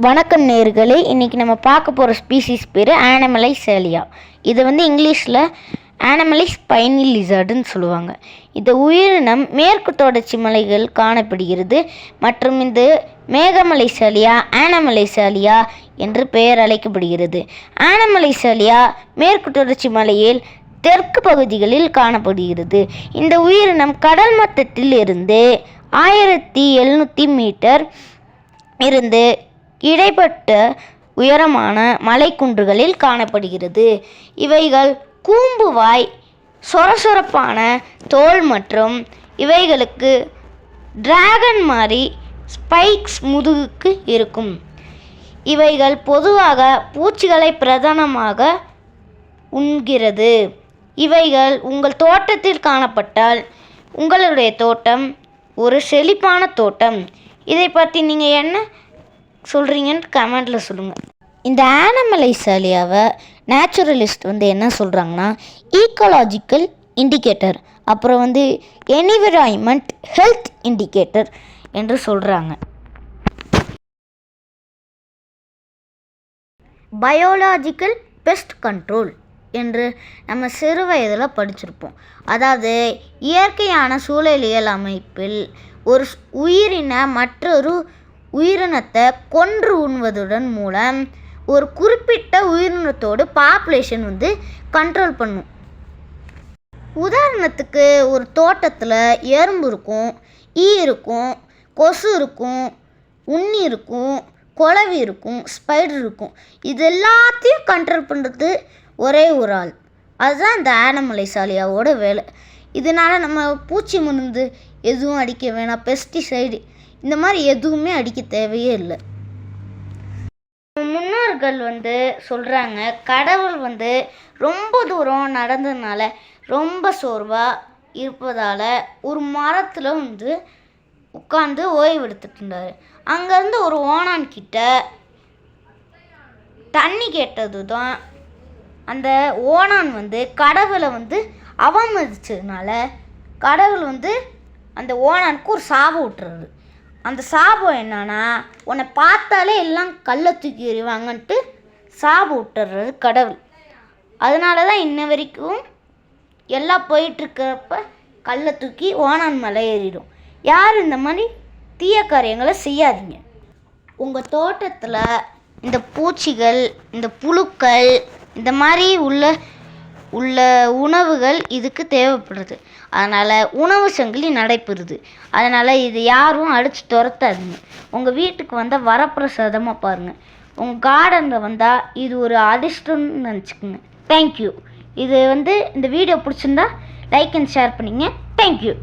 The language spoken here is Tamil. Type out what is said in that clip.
வணக்கம் நேர்களே, இன்றைக்கி நம்ம பார்க்க போகிற ஸ்பீசிஸ் பேர் ஆனமலைஸ் சேலியா. இது இங்கிலீஷில் ஆனமலைஸ் ஸ்பைனி லிசர்டுன்னு சொல்லுவாங்க. இந்த உயிரினம் மேற்கு தொடர்ச்சி மலைகள் காணப்படுகிறது மற்றும் இந்த மேகமலை சேலியா ஆனமலை சேலியா என்று பெயர் அழைக்கப்படுகிறது. ஆனமலை சேலியா மேற்கு தொடர்ச்சி மலையில் தெற்கு பகுதிகளில் காணப்படுகிறது. இந்த உயிரினம் கடல் மட்டத்தில் இருந்து 1700 மீட்டர் இருந்து இடைப்பட்ட உயரமான மலைக்குன்றுகளில் காணப்படுகிறது. இவைகள் கூம்புவாய், சொரசொரப்பான தோல் மற்றும் இவைகளுக்கு டிராகன் மாதிரி ஸ்பைக்ஸ் முதுகுக்கு இருக்கும். இவைகள் பொதுவாக பூச்சிகளை பிரதானமாக உண்கிறது. இவைகள் உங்கள் தோட்டத்தில் காணப்பட்டால் உங்களுடைய தோட்டம் ஒரு செழிப்பான தோட்டம். இதை பற்றி நீங்கள் என்ன சொல்கிறீங்கன்னு கமெண்டில் சொல்லுங்கள். இந்த ஆனமலைஸ் சேலியாவை நேச்சுரலிஸ்ட் என்ன சொல்கிறாங்கன்னா, ஈக்காலஜிக்கல் இண்டிகேட்டர், அப்புறம் என்விரான்மெண்ட் ஹெல்த் இண்டிகேட்டர் என்று சொல்கிறாங்க. பயோலாஜிக்கல் பெஸ்ட் கண்ட்ரோல் என்று நம்ம சிறு வயதில் படிச்சிருப்போம். அதாவது இயற்கையான சூழலியல் அமைப்பில் ஒரு உயிரின மற்றொரு உயிரினத்தை கொன்று உண்வதுடன் மூலம் ஒரு குறிப்பிட்ட உயிரினத்தோடு பாப்புலேஷன் கண்ட்ரோல் பண்ணும். உதாரணத்துக்கு ஒரு தோட்டத்தில் எறும்பு இருக்கும், ஈ இருக்கும், கொசு இருக்கும், உண்ணி இருக்கும், குளவி இருக்கும், ஸ்பைடர் இருக்கும். இது எல்லாத்தையும் கண்ட்ரோல் பண்ணுறது ஒரே ஒரு ஆள். அதுதான் இந்த ஆனமலைஸ் சேலியாவோட வேலை. இதனால் நம்ம பூச்சி மருந்து எதுவும் அடிக்க வேணாம், பெஸ்டிசைடு இந்த மாதிரி எதுவுமே அடிக்க தேவையே இல்லை. முன்னோர்கள் சொல்கிறாங்க, கடவுள் ரொம்ப தூரம் நடந்ததுனால ரொம்ப சோர்வாக இருப்பதால் ஒரு மரத்தில் உட்காந்து ஓய்வு எடுத்துட்டு இருந்தார். அங்கேருந்து ஒரு ஓணான் கிட்ட தண்ணி கேட்டது தான் அந்த ஓணான் கடவுளை அவமதிச்சதுனால கடவுள் அந்த ஓணானுக்கு ஒரு சாபம் விட்டுறாரு. அந்த சாபம் என்னன்னா, உன்னை பார்த்தாலே எல்லாம் கல்லை தூக்கி எறிவாங்கன்ட்டு சாபம் விட்டுறாரு கடவுள். அதனால தான் இன்ன வரைக்கும் எல்லாம் போயிட்டுருக்கிறப்ப கல்லை தூக்கி ஓணான் மேலே ஏறிடும். யார் இந்த மாதிரி தீய காரியங்களை செய்யாதீங்க. உங்கள் தோட்டத்தில் இந்த பூச்சிகள், இந்த புழுக்கள், இந்த மாதிரி உள்ள உணவுகள் இதுக்கு தேவைப்படுது. அதனால் உணவு சங்கிலி நடைபெறுது. அதனால் இது யாரும் அடித்து துரத்தாதீங்க. உங்கள் வீட்டுக்கு வரப்பிரசாதமாக பாருங்கள். உங்கள் கார்டனில் வந்தால் இது ஒரு அதிர்ஷ்டம்னு நினச்சிக்கோங்க. தேங்க்யூ. இது இந்த வீடியோ பிடிச்சிருந்தா லைக் அண்ட் ஷேர் பண்ணிங்க. தேங்க்யூ.